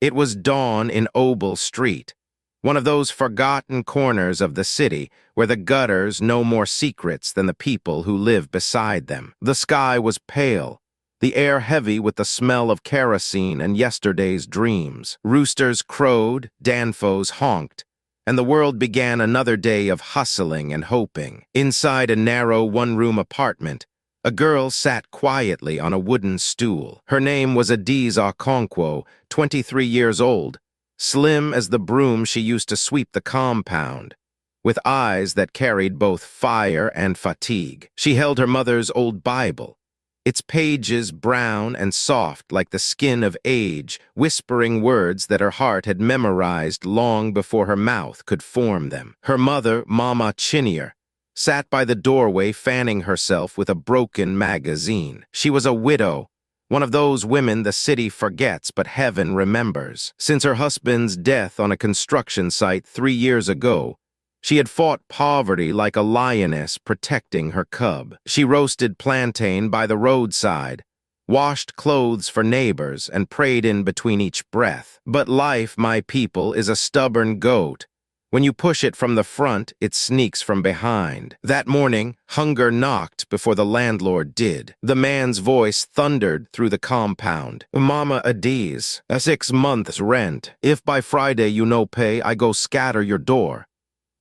It was dawn in Obel Street, one of those forgotten corners of the city where the gutters know more secrets than the people who live beside them. The sky was pale, the air heavy with the smell of kerosene and yesterday's dreams. Roosters crowed, danfos honked, and the world began another day of hustling and hoping. Inside a narrow one-room apartment, a girl sat quietly on a wooden stool. Her name was Adiz Okonkwo, 23 years old, slim as the broom she used to sweep the compound, with eyes that carried both fire and fatigue. She held her mother's old Bible, its pages brown and soft like the skin of age, whispering words that her heart had memorized long before her mouth could form them. Her mother, Mama Chinier, sat by the doorway fanning herself with a broken magazine. She was a widow, one of those women the city forgets but heaven remembers. Since her husband's death on a construction site 3 years ago, she had fought poverty like a lioness protecting her cub. She roasted plantain by the roadside, washed clothes for neighbors, and prayed in between each breath. But life, my people, is a stubborn goat. When you push it from the front, it sneaks from behind. That morning, hunger knocked before the landlord did. The man's voice thundered through the compound. "Mama Adiz, a 6 months rent. If by Friday you no pay, I go scatter your door."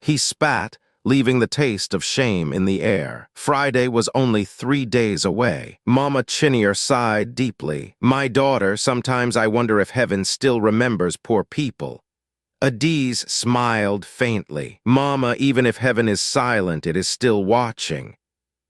He spat, leaving the taste of shame in the air. Friday was only 3 days away. Mama Chinier sighed deeply. "My daughter, sometimes I wonder if heaven still remembers poor people." Adiz smiled faintly. "Mama, even if heaven is silent, it is still watching."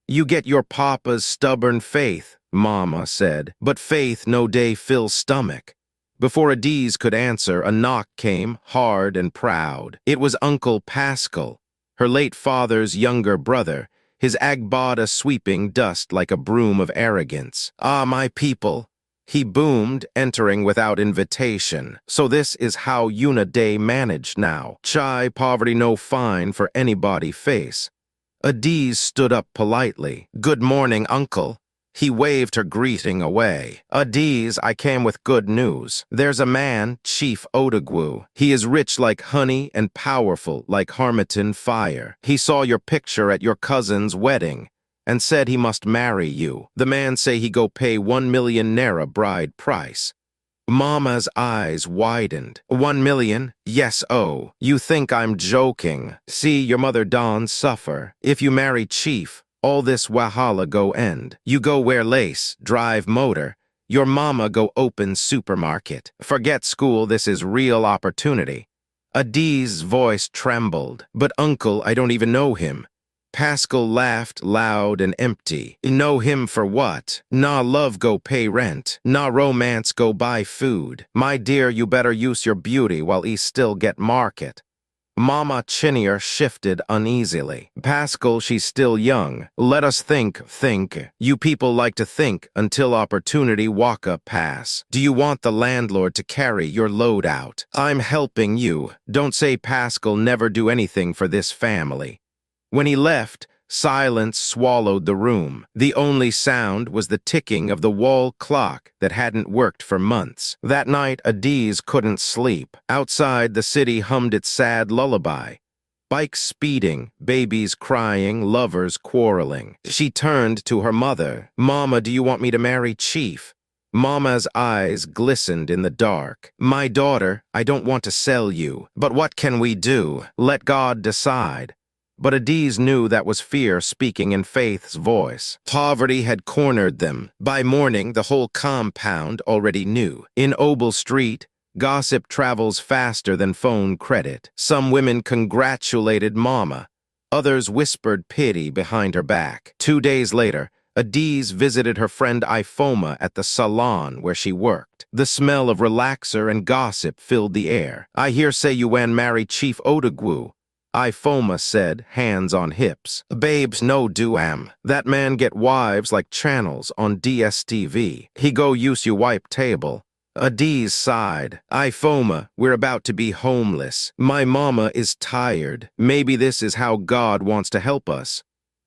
"You get your papa's stubborn faith," Mama said, "but faith no day fills stomach." Before Adiz could answer, a knock came, hard and proud. It was Uncle Pascal, her late father's younger brother, his agbada sweeping dust like a broom of arrogance. "Ah, my people," he boomed, entering without invitation. "So this is how Una Day managed now. Chai poverty no fine for anybody face." Adiz stood up politely. "Good morning, uncle." He waved her greeting away. "Adiz, I came with good news. There's a man, Chief Odogwu. He is rich like honey and powerful like Harmattan fire. He saw your picture at your cousin's wedding and said he must marry you. The man say he go pay 1 million naira bride price." Mama's eyes widened. 1 million? Yes, oh. You think I'm joking. See your mother Dawn suffer. If you marry Chief, all this wahala go end. You go wear lace, drive motor. Your mama go open supermarket. Forget school, this is real opportunity. Adiz's voice trembled. "But uncle, I don't even know him." Pascal laughed loud and empty. "Know him for what? Nah love go pay rent. Nah romance go buy food. My dear, you better use your beauty while he still get market." Mama Chinier shifted uneasily. "Pascal, she's still young. Let us think. You people like to think until opportunity waka pass. Do you want the landlord to carry your load out? I'm helping you. Don't say Pascal never do anything for this family." When he left, silence swallowed the room. The only sound was the ticking of the wall clock that hadn't worked for months. That night, Adiz couldn't sleep. Outside, the city hummed its sad lullaby. Bikes speeding, babies crying, lovers quarreling. She turned to her mother. "Mama, do you want me to marry Chief?" Mama's eyes glistened in the dark. "My daughter, I don't want to sell you. But what can we do? Let God decide." But Adiz knew that was fear speaking in faith's voice. Poverty had cornered them. By morning, the whole compound already knew. In Obel Street, gossip travels faster than phone credit. Some women congratulated Mama. Others whispered pity behind her back. 2 days later, Adiz visited her friend Ifoma at the salon where she worked. The smell of relaxer and gossip filled the air. "I hear say you wan marry Chief Odogwu," Ifoma said, hands on hips. "Babes, no do that man get wives like channels on DSTV. He go use you wipe table." Adiz sighed. "Ifoma, we're about to be homeless. My mama is tired. Maybe this is how God wants to help us."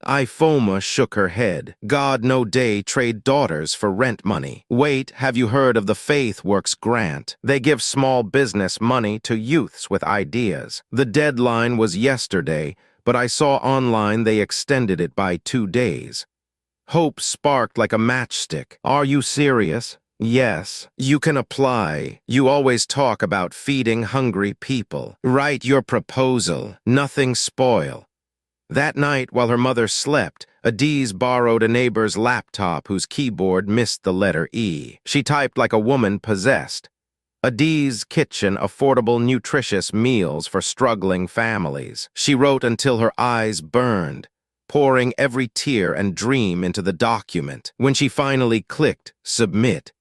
Ifoma shook her head. God no day trade daughters for rent money. Wait, have you heard of the Faith Works grant? They give small business money to youths with ideas. The deadline was yesterday, but I saw online they extended it by 2 days. Hope sparked like a matchstick. Are you serious? Yes, you can apply. You always talk about feeding hungry people. Write your proposal. Nothing spoil. That night, while her mother slept, Adiz borrowed a neighbor's laptop whose keyboard missed the letter E. She typed like a woman possessed. Adiz's kitchen, affordable, nutritious meals for struggling families. She wrote until her eyes burned, pouring every tear and dream into the document. When she finally clicked submit,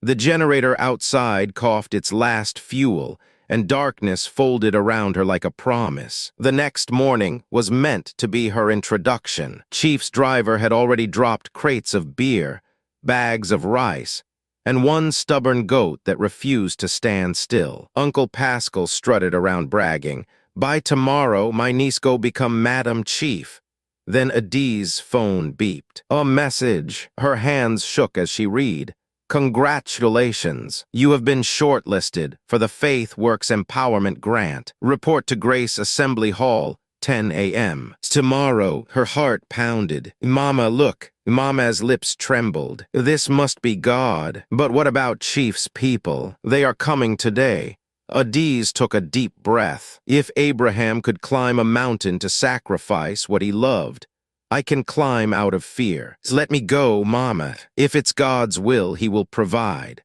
the generator outside coughed its last fuel, and darkness folded around her like a promise. The next morning was meant to be her introduction. Chief's driver had already dropped crates of beer, bags of rice, and one stubborn goat that refused to stand still. Uncle Pascal strutted around bragging, "By tomorrow, my niece go become Madam Chief." Then Adiz's phone beeped. A message. Her hands shook as she read. Congratulations, you have been shortlisted for the Faith Works Empowerment Grant. Report to Grace Assembly Hall, 10 a.m. Tomorrow, her heart pounded. Mama, look. Mama's lips trembled. This must be God. But what about Chief's people? They are coming today. Adiz took a deep breath. If Abraham could climb a mountain to sacrifice what he loved, I can climb out of fear. Let me go, Mama. If it's God's will, he will provide.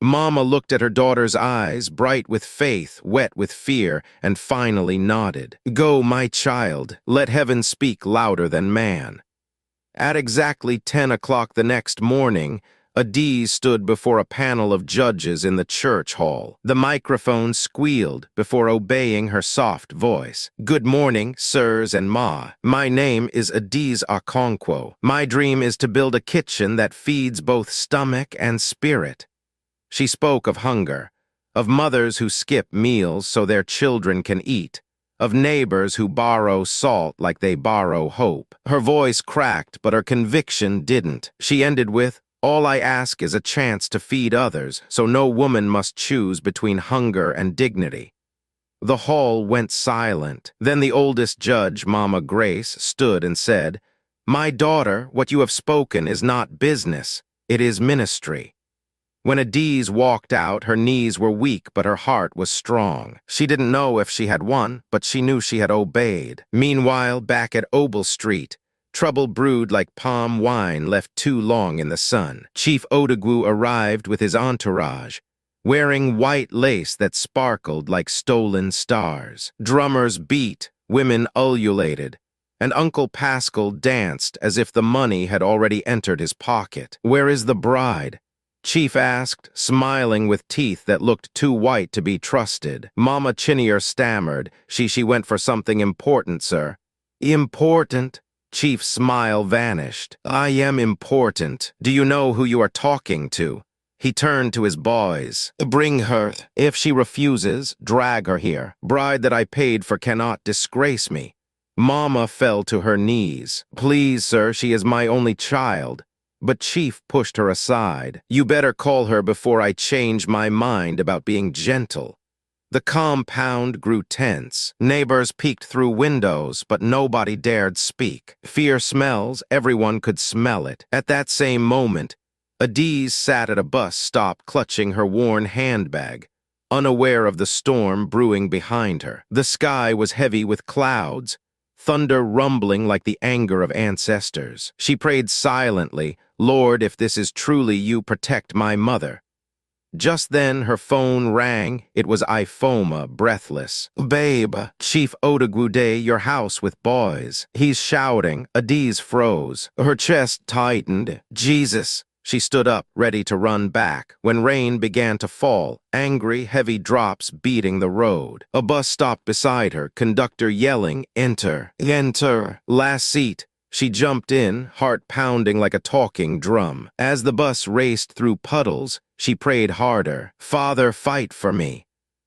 Mama looked at her daughter's eyes, bright with faith, wet with fear, and finally nodded. Go, my child. Let heaven speak louder than man. At exactly 10 o'clock the next morning, Adiz stood before a panel of judges in the church hall. The microphone squealed before obeying her soft voice. Good morning, sirs and ma. My name is Adiz Okonkwo. My dream is to build a kitchen that feeds both stomach and spirit. She spoke of hunger, of mothers who skip meals so their children can eat, of neighbors who borrow salt like they borrow hope. Her voice cracked, but her conviction didn't. She ended with, all I ask is a chance to feed others, so no woman must choose between hunger and dignity. The hall went silent. Then the oldest judge, Mama Grace, stood and said, My daughter, what you have spoken is not business, it is ministry. When Adiz walked out, her knees were weak, but her heart was strong. She didn't know if she had won, but she knew she had obeyed. Meanwhile, back at Obel Street, trouble brewed like palm wine left too long in the sun. Chief Odegwu arrived with his entourage, wearing white lace that sparkled like stolen stars. Drummers beat, women ululated, and Uncle Pascal danced as if the money had already entered his pocket. Where is the bride? Chief asked, smiling with teeth that looked too white to be trusted. Mama Chinier stammered, She went for something important, sir. Important? Chief's smile vanished. I am important. Do you know who you are talking to? He turned to his boys. Bring her. If she refuses, drag her here. Bride that I paid for cannot disgrace me. Mama fell to her knees. Please, sir, she is my only child. But Chief pushed her aside. You better call her before I change my mind about being gentle. The compound grew tense. Neighbors peeked through windows, but nobody dared speak. Fear smells, everyone could smell it. At that same moment, Adiz sat at a bus stop clutching her worn handbag, unaware of the storm brewing behind her. The sky was heavy with clouds, thunder rumbling like the anger of ancestors. She prayed silently, Lord, if this is truly you, protect my mother. Just then, her phone rang. It was Ifoma, breathless. Babe, Chief Odegwu your house with boys. He's shouting. Adiz froze. Her chest tightened. Jesus. She stood up, ready to run back, when rain began to fall, angry, heavy drops beating the road. A bus stopped beside her, conductor yelling, Enter, enter, last seat. She jumped in, heart pounding like a talking drum. As the bus raced through puddles, she prayed harder. Father, fight for me.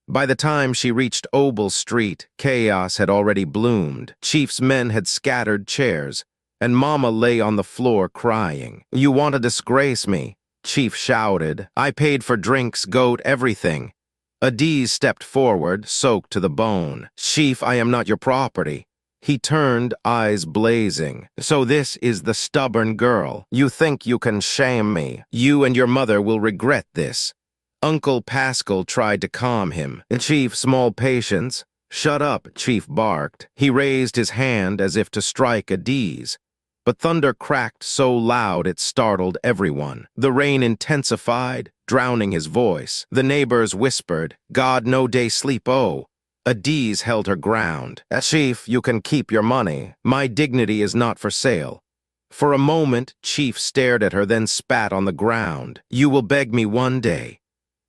By the time she reached Obel Street, chaos had already bloomed. Chief's men had scattered chairs. and Mama lay on the floor crying. "You want to disgrace me?" Chief shouted. "I paid for drinks, goat, everything." Adiz stepped forward, soaked to the bone. "Chief, I am not your property." He turned, eyes blazing. "So this is the stubborn girl. You think you can shame me. You and your mother will regret this." Uncle Pascal tried to calm him. "Chief, small patience." "Shut up," Chief barked. He raised his hand as if to strike Adiz. But thunder cracked so loud it startled everyone. The rain intensified, drowning his voice. The neighbors whispered, "God no day sleep oh." Adiz held her ground. "Chief, you can keep your money. My dignity is not for sale." For a moment, Chief stared at her, then spat on the ground. "You will beg me one day."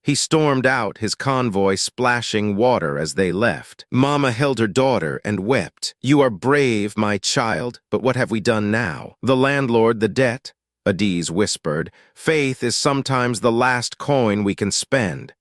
He stormed out, his convoy splashing water as they left. Mama held her daughter and wept. "You are brave, my child, but what have we done now?" "The landlord, the debt," Adiz whispered. "Faith is sometimes the last coin we can spend."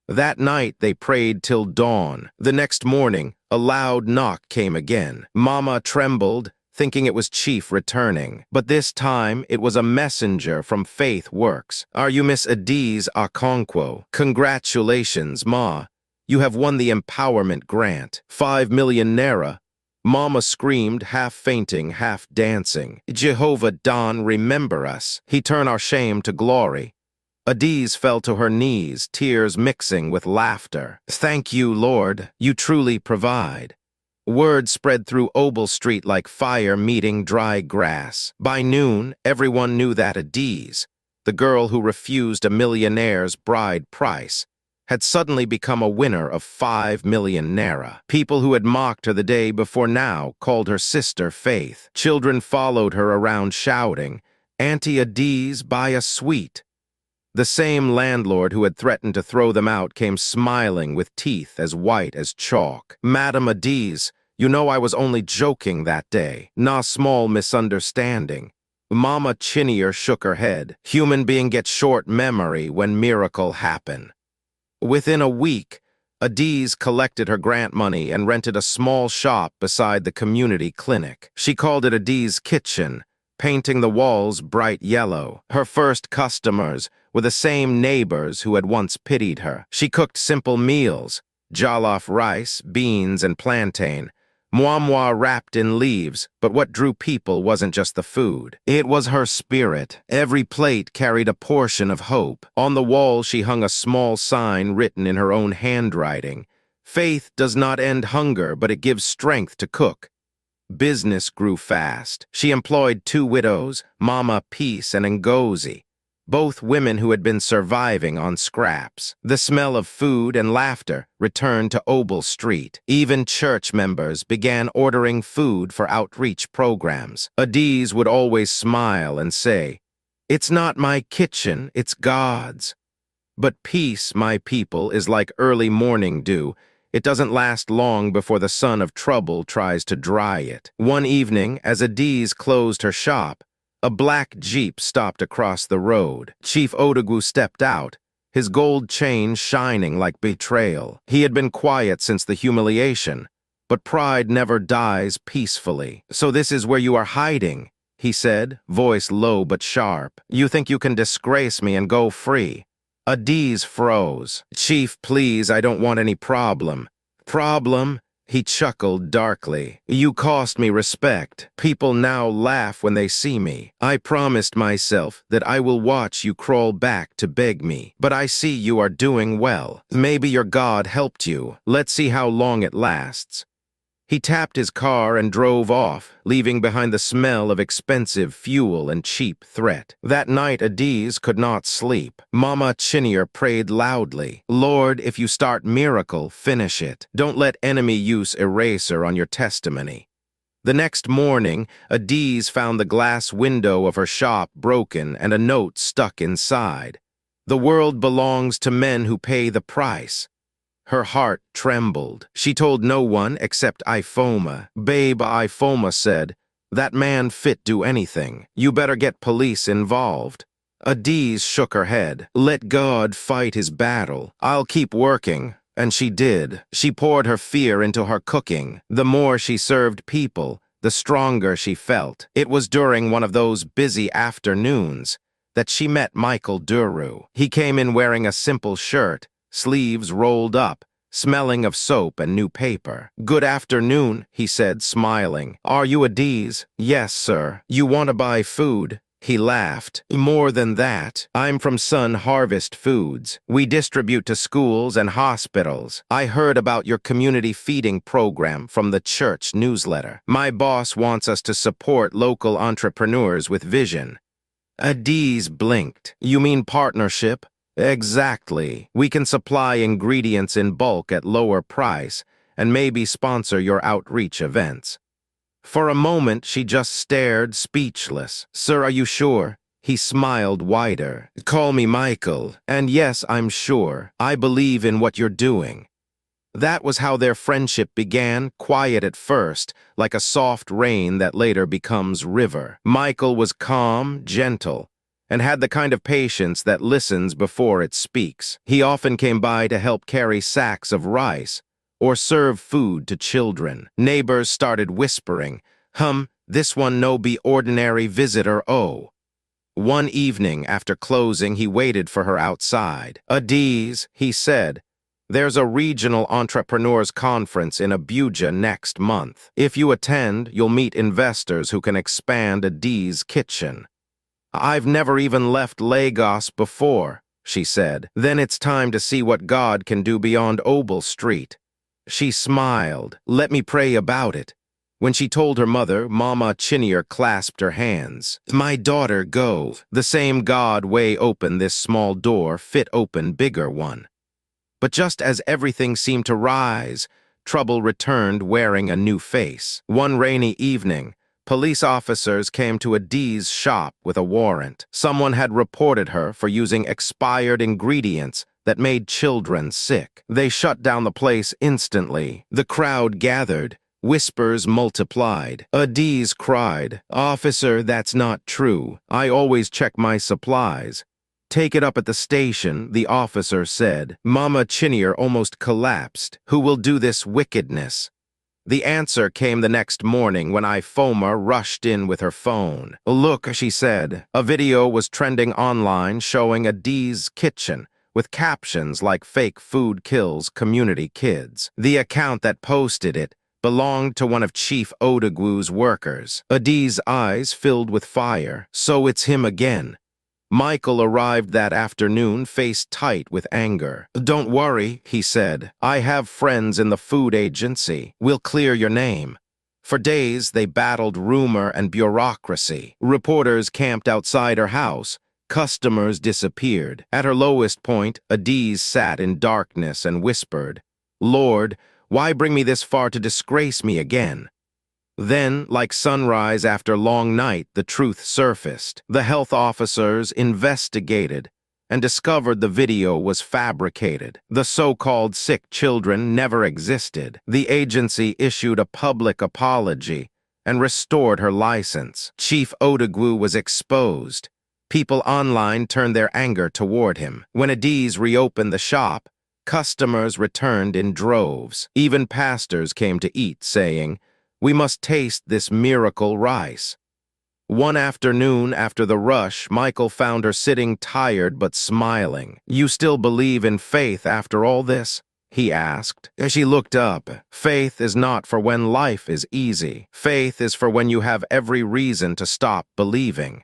That night they prayed till dawn. The next morning, a loud knock came again. Mama trembled, thinking it was Chief returning. But this time, it was a messenger from Faith Works. "Are you Miss Adiz Okonkwo? Congratulations, Ma. You have won the empowerment grant. 5 million naira." Mama screamed, half fainting, half dancing. "Jehovah Don, remember us. He turn our shame to glory." Adiz fell to her knees, tears mixing with laughter. "Thank you, Lord. You truly provide." Word spread through Obel Street like fire meeting dry grass. By noon, everyone knew that Adiz, the girl who refused a millionaire's bride price, had suddenly become a winner of 5 million naira. People who had mocked her the day before now called her Sister Faith. Children followed her around shouting, "Auntie Adiz, buy a sweet." The same landlord who had threatened to throw them out came smiling with teeth as white as chalk. "Madam Adiz, you know I was only joking that day. Na small misunderstanding." Mama Chinier shook her head. "Human being gets short memory when miracle happen." Within a week, Adiz collected her grant money and rented a small shop beside the community clinic. She called it Adiz Kitchen, painting the walls bright yellow. Her first customers were the same neighbors who had once pitied her. She cooked simple meals, jollof rice, beans, and plantain, muamwa wrapped in leaves, but what drew people wasn't just the food. It was her spirit. Every plate carried a portion of hope. On the wall she hung a small sign written in her own handwriting. "Faith does not end hunger, but it gives strength to cook." Business grew fast. She employed 2 widows, Mama Peace and Ngozi, both women who had been surviving on scraps. The smell of food and laughter returned to Obel Street. Even church members began ordering food for outreach programs. Adiz would always smile and say, "It's not my kitchen, it's God's." But peace, my people, is like early morning dew. It doesn't last long before the sun of trouble tries to dry it. One evening, as Adiz closed her shop, a black Jeep stopped across the road. Chief Odogwu stepped out, his gold chain shining like betrayal. He had been quiet since the humiliation, but pride never dies peacefully. "So this is where you are hiding," he said, voice low but sharp. "You think you can disgrace me and go free?" Adiz froze. "Chief, please, I don't want any problem." "Problem?" He chuckled darkly. "You cost me respect. People now laugh when they see me. I promised myself that I will watch you crawl back to beg me. But I see you are doing well. Maybe your God helped you. Let's see how long it lasts." He tapped his car and drove off, leaving behind the smell of expensive fuel and cheap threat. That night, Adiz could not sleep. Mama Chinier prayed loudly, "Lord, if you start miracle, finish it. Don't let enemy use eraser on your testimony." The next morning, Adiz found the glass window of her shop broken and a note stuck inside. "The world belongs to men who pay the price." Her heart trembled. She told no one except Ifoma. Babe, Ifoma said, "That man fit do anything. You better get police involved." Adiz shook her head. "Let God fight his battle. I'll keep working." And she did. She poured her fear into her cooking. The more she served people, the stronger she felt. It was during one of those busy afternoons that she met Michael Duru. He came in wearing a simple shirt, sleeves rolled up, smelling of soap and new paper. "Good afternoon," he said, smiling. "Are you Adiz?" "Yes, sir." "You want to buy food?" He laughed. "More than that. I'm from Sun Harvest Foods. We distribute to schools and hospitals. I heard about your community feeding program from the church newsletter. My boss wants us to support local entrepreneurs with vision." Adiz blinked. "You mean partnership?" "Exactly. We can supply ingredients in bulk at lower price and maybe sponsor your outreach events." For a moment, she just stared, speechless. "Sir, are you sure?" He smiled wider. "Call me Michael. And yes, I'm sure. I believe in what you're doing." That was how their friendship began, quiet at first, like a soft rain that later becomes river. Michael was calm, gentle, and had the kind of patience that listens before it speaks. He often came by to help carry sacks of rice or serve food to children. Neighbors started whispering, "This one no be ordinary visitor, oh." One evening after closing, he waited for her outside. "Adiz," he said, "there's a regional entrepreneurs conference in Abuja next month. If you attend, you'll meet investors who can expand Adiz's kitchen." "I've never even left Lagos before," she said. "Then it's time to see what God can do beyond Obel Street." She smiled. "Let me pray about it." When she told her mother, Mama Chinier clasped her hands. "My daughter, go. The same God way open this small door, fit open bigger one." But just as everything seemed to rise, trouble returned wearing a new face. One rainy evening, police officers came to Adiz's shop with a warrant. Someone had reported her for using expired ingredients that made children sick. They shut down the place instantly. The crowd gathered. Whispers multiplied. Adiz cried, "Officer, that's not true. I always check my supplies." "Take it up at the station," the officer said. Mama Chinier almost collapsed. "Who will do this wickedness?" The answer came the next morning when Ifoma rushed in with her phone. "Look," she said. A video was trending online showing Adiz's kitchen, with captions like "Fake food kills community kids." The account that posted it belonged to one of Chief Odegwu's workers. Adiz's eyes filled with fire. "So it's him again." Michael arrived that afternoon, face tight with anger. "Don't worry," he said. "I have friends in the food agency. We'll clear your name." For days, they battled rumor and bureaucracy. Reporters camped outside her house. Customers disappeared. At her lowest point, Adiz sat in darkness and whispered, "Lord, why bring me this far to disgrace me again?" Then, like sunrise after long night, the truth surfaced. The health officers investigated and discovered the video was fabricated. The so-called sick children never existed. The agency issued a public apology and restored her license. Chief Odegwu was exposed. People online turned their anger toward him. When Adiz reopened the shop, customers returned in droves. Even pastors came to eat, saying, "We must taste this miracle rice." One afternoon after the rush, Michael found her sitting tired but smiling. "You still believe in faith after all this?" he asked. As she looked up, "Faith is not for when life is easy. Faith is for when you have every reason to stop believing."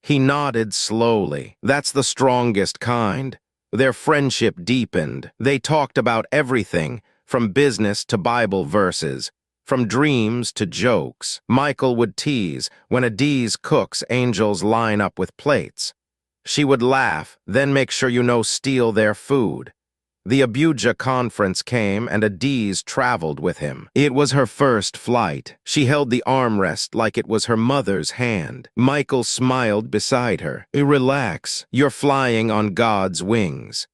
He nodded slowly. "That's the strongest kind." Their friendship deepened. They talked about everything, from business to Bible verses, from dreams to jokes. Michael would tease, "When Adiz cooks, angels line up with plates." She would laugh, "Then make sure steal their food." The Abuja conference came and Adiz traveled with him. It was her first flight. She held the armrest like it was her mother's hand. Michael smiled beside her. "Relax, you're flying on God's wings."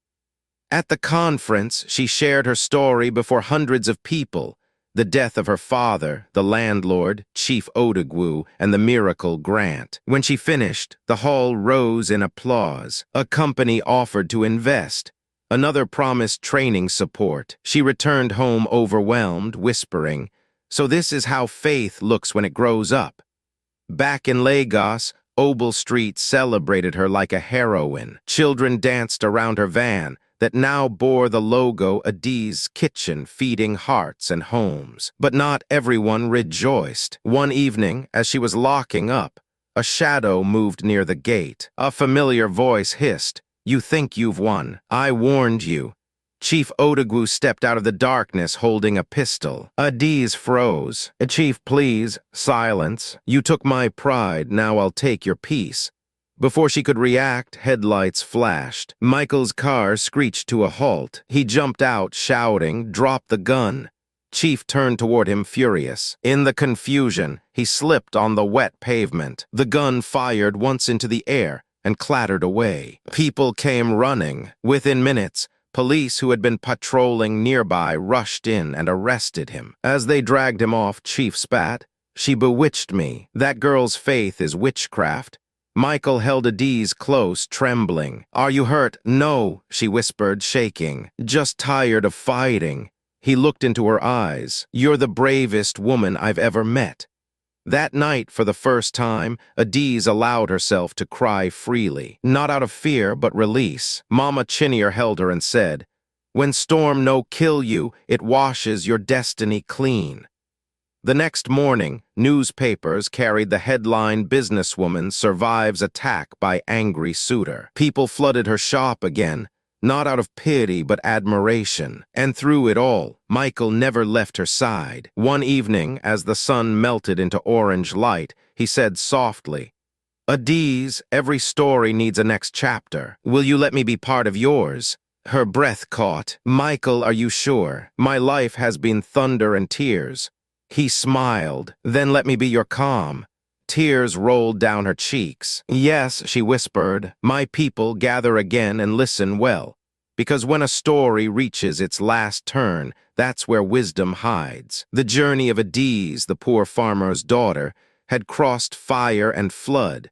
At the conference, she shared her story before hundreds of people. The death of her father, the landlord, Chief Odegwu, and the miracle grant. When she finished, the hall rose in applause. A company offered to invest. Another promised training support. She returned home overwhelmed, whispering, So this is how faith looks when it grows up. Back in Lagos, Obel Street celebrated her like a heroine. Children danced around her van that now bore the logo Adi's Kitchen, feeding hearts and homes. But not everyone rejoiced. One evening, as she was locking up, a shadow moved near the gate. A familiar voice hissed, "You think you've won. I warned you." Chief Odogwu stepped out of the darkness holding a pistol. Adiz froze. "Chief, please, silence. You took my pride, now I'll take your peace." Before she could react, headlights flashed. Michael's car screeched to a halt. He jumped out, shouting, "Drop the gun." Chief turned toward him furious. In the confusion, he slipped on the wet pavement. The gun fired once into the air and clattered away. People came running. Within minutes, police who had been patrolling nearby rushed in and arrested him. As they dragged him off, Chief spat, "She bewitched me. That girl's faith is witchcraft." Michael held Adiz close, trembling. "Are you hurt?" "No," she whispered, shaking. "Just tired of fighting." He looked into her eyes. "You're the bravest woman I've ever met." That night, for the first time, Adiz allowed herself to cry freely. Not out of fear, but release. Mama Chinier held her and said, "When storm no kill you, it washes your destiny clean." The next morning, newspapers carried the headline, "Businesswoman Survives Attack by Angry Suitor." People flooded her shop again, not out of pity but admiration. And through it all, Michael never left her side. One evening, as the sun melted into orange light, he said softly, "Adiz, every story needs a next chapter. Will you let me be part of yours?" Her breath caught. "Michael, are you sure? My life has been thunder and tears." He smiled. "Then let me be your calm." Tears rolled down her cheeks. "Yes," she whispered, "my people gather again and listen well. Because when a story reaches its last turn, that's where wisdom hides." The journey of Adiz, the poor farmer's daughter, had crossed fire and flood.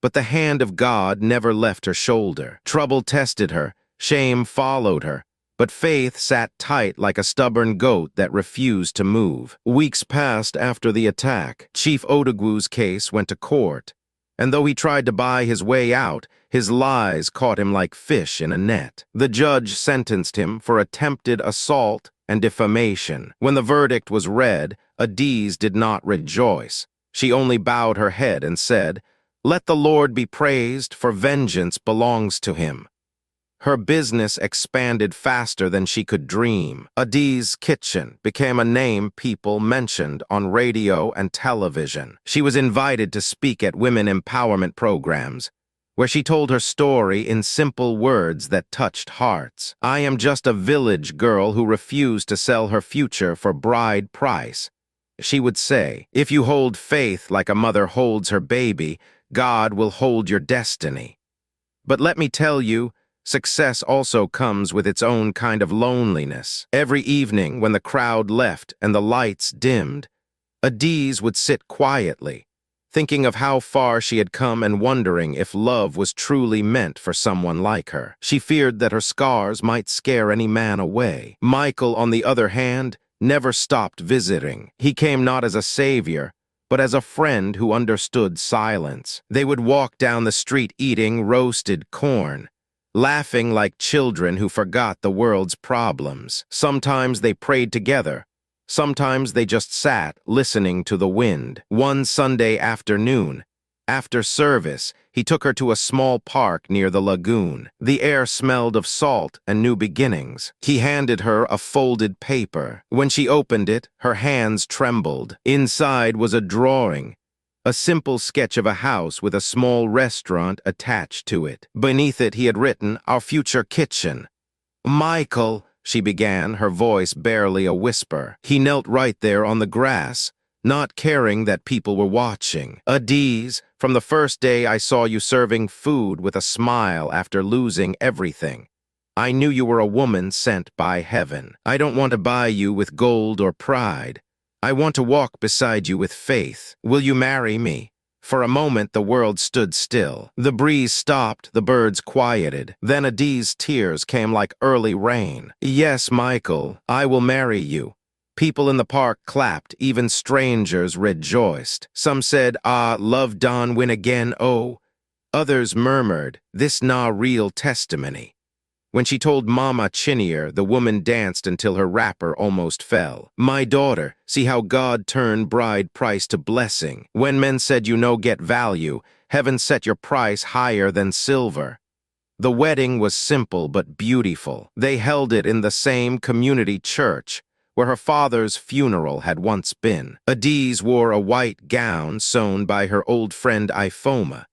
But the hand of God never left her shoulder. Trouble tested her, shame followed her, but faith sat tight like a stubborn goat that refused to move. Weeks passed after the attack. Chief Odogwu's case went to court, and though he tried to buy his way out, his lies caught him like fish in a net. The judge sentenced him for attempted assault and defamation. When the verdict was read, Adiz did not rejoice. She only bowed her head and said, "Let the Lord be praised, for vengeance belongs to him." Her business expanded faster than she could dream. Adi's Kitchen became a name people mentioned on radio and television. She was invited to speak at women empowerment programs, where she told her story in simple words that touched hearts. "I am just a village girl who refused to sell her future for bride price," she would say. "If you hold faith like a mother holds her baby, God will hold your destiny." But let me tell you, success also comes with its own kind of loneliness. Every evening, when the crowd left and the lights dimmed, Adiz would sit quietly, thinking of how far she had come and wondering if love was truly meant for someone like her. She feared that her scars might scare any man away. Michael, on the other hand, never stopped visiting. He came not as a savior, but as a friend who understood silence. They would walk down the street eating roasted corn, laughing like children who forgot the world's problems. Sometimes they prayed together. Sometimes they just sat, listening to the wind. One Sunday afternoon, after service, he took her to a small park near the lagoon. The air smelled of salt and new beginnings. He handed her a folded paper. When she opened it, her hands trembled. Inside was a drawing, a simple sketch of a house with a small restaurant attached to it. Beneath it, he had written, "Our future kitchen." "Michael," she began, her voice barely a whisper. He knelt right there on the grass, not caring that people were watching. "Adiz, from the first day I saw you serving food with a smile after losing everything, I knew you were a woman sent by heaven. I don't want to buy you with gold or pride. I want to walk beside you with faith. Will you marry me?" For a moment, the world stood still. The breeze stopped, the birds quieted. Then Adiz's tears came like early rain. "Yes, Michael, I will marry you. People in the park clapped, even strangers rejoiced. Some said, "Ah, love Don win again, oh." Others murmured, "This na real testimony." When she told Mama Chinier, the woman danced until her wrapper almost fell. "My daughter, see how God turned bride price to blessing. When men said you no get value, heaven set your price higher than silver." The wedding was simple but beautiful. They held it in the same community church where her father's funeral had once been. Adiz wore a white gown sewn by her old friend Ifoma,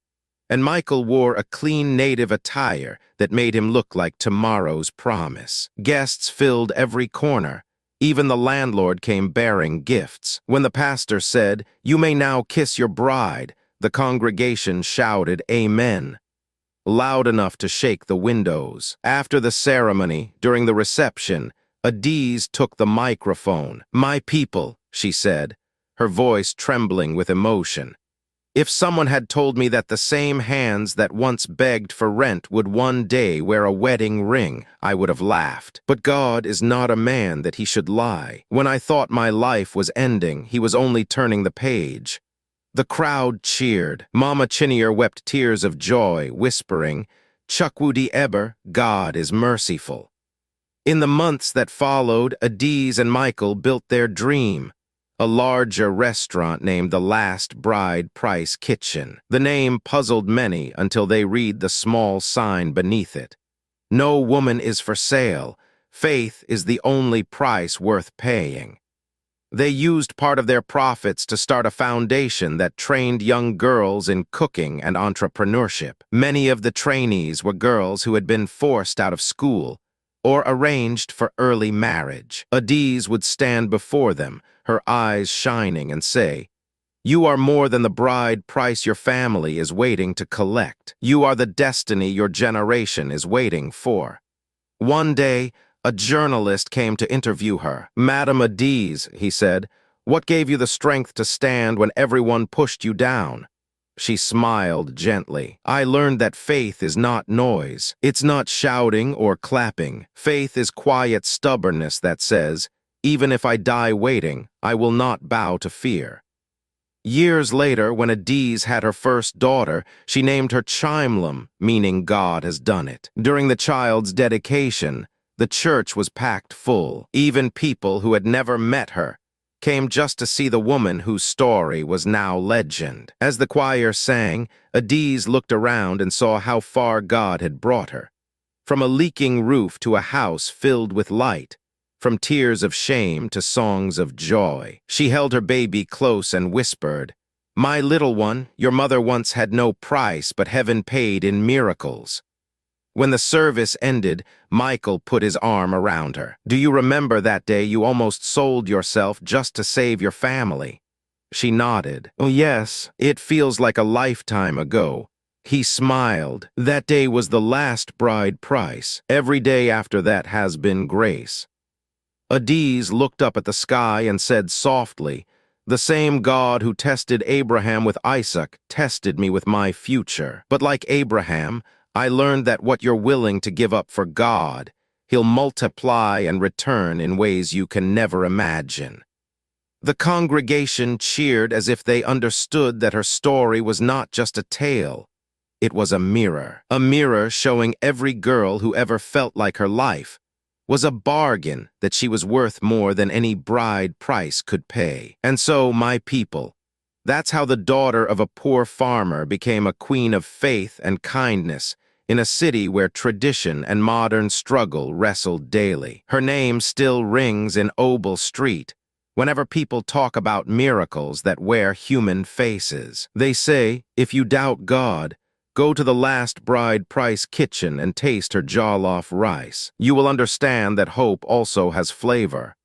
and Michael wore a clean native attire that made him look like tomorrow's promise. Guests filled every corner. Even the landlord came bearing gifts. When the pastor said, "You may now kiss your bride," the congregation shouted, "Amen," loud enough to shake the windows. After the ceremony, during the reception, Adiz took the microphone. "My people," she said, her voice trembling with emotion. "If someone had told me that the same hands that once begged for rent would one day wear a wedding ring, I would have laughed. But God is not a man that he should lie. When I thought my life was ending, he was only turning the page." The crowd cheered. Mama Chinier wept tears of joy, whispering, "Chukwudi Eber, God is merciful." In the months that followed, Adiz and Michael built their dream, a larger restaurant named the Last Bride Price Kitchen. The name puzzled many until they read the small sign beneath it. "No woman is for sale. Faith is the only price worth paying." They used part of their profits to start a foundation that trained young girls in cooking and entrepreneurship. Many of the trainees were girls who had been forced out of school or arranged for early marriage. Adiz would stand before them, her eyes shining, and say, "You are more than the bride price your family is waiting to collect. You are the destiny your generation is waiting for." One day, a journalist came to interview her. "Madam Adiz," he said, "what gave you the strength to stand when everyone pushed you down?" She smiled gently. "I learned that faith is not noise. It's not shouting or clapping. Faith is quiet stubbornness that says, even if I die waiting, I will not bow to fear." Years later, when Adiz had her first daughter, she named her Chimlam, meaning God has done it. During the child's dedication, the church was packed full. Even people who had never met her came just to see the woman whose story was now legend. As the choir sang, Adiz looked around and saw how far God had brought her. From a leaking roof to a house filled with light, from tears of shame to songs of joy. She held her baby close and whispered, "My little one, your mother once had no price, but heaven paid in miracles." When the service ended, Michael put his arm around her. "Do you remember that day you almost sold yourself just to save your family?" She nodded. "Oh, yes, it feels like a lifetime ago." He smiled. "That day was the last bride price. Every day after that has been grace." Adiz looked up at the sky and said softly, "The same God who tested Abraham with Isaac tested me with my future. But like Abraham, I learned that what you're willing to give up for God, he'll multiply and return in ways you can never imagine." The congregation cheered as if they understood that her story was not just a tale. It was a mirror showing every girl who ever felt like her life was a bargain, that she was worth more than any bride price could pay. And so, my people, that's how the daughter of a poor farmer became a queen of faith and kindness in a city where tradition and modern struggle wrestled daily. Her name still rings in Obel Street whenever people talk about miracles that wear human faces. They say, if you doubt God, go to the Last Bride Price Kitchen and taste her jollof rice. You will understand that hope also has flavor.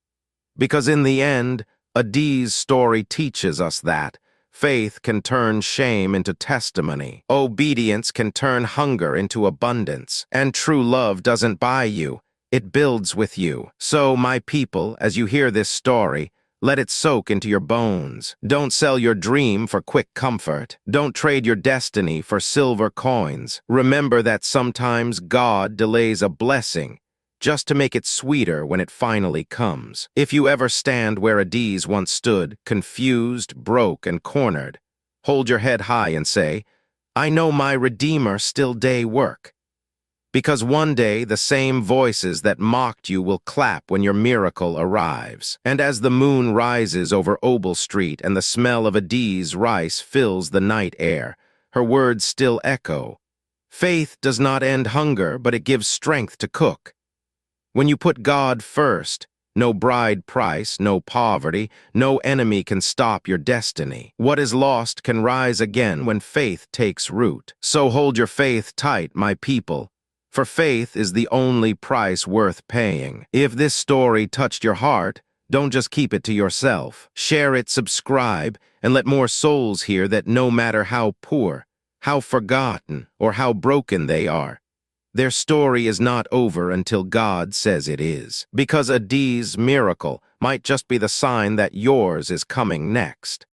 Because in the end, Adiz's story teaches us that faith can turn shame into testimony, obedience can turn hunger into abundance, and true love doesn't buy you, it builds with you. So, my people, as you hear this story, let it soak into your bones. Don't sell your dream for quick comfort. Don't trade your destiny for silver coins. Remember that sometimes God delays a blessing just to make it sweeter when it finally comes. If you ever stand where Adiz once stood, confused, broke, and cornered, hold your head high and say, I know my Redeemer still day work. Because one day the same voices that mocked you will clap when your miracle arrives. And as the moon rises over Obel Street and the smell of Adiz rice fills the night air, her words still echo. Faith does not end hunger, but it gives strength to cook. When you put God first, no bride price, no poverty, no enemy can stop your destiny. What is lost can rise again when faith takes root. So hold your faith tight, my people, for faith is the only price worth paying. If this story touched your heart, don't just keep it to yourself. Share it, subscribe, and let more souls hear that no matter how poor, how forgotten, or how broken they are, their story is not over until God says it is. Because Adiz's miracle might just be the sign that yours is coming next.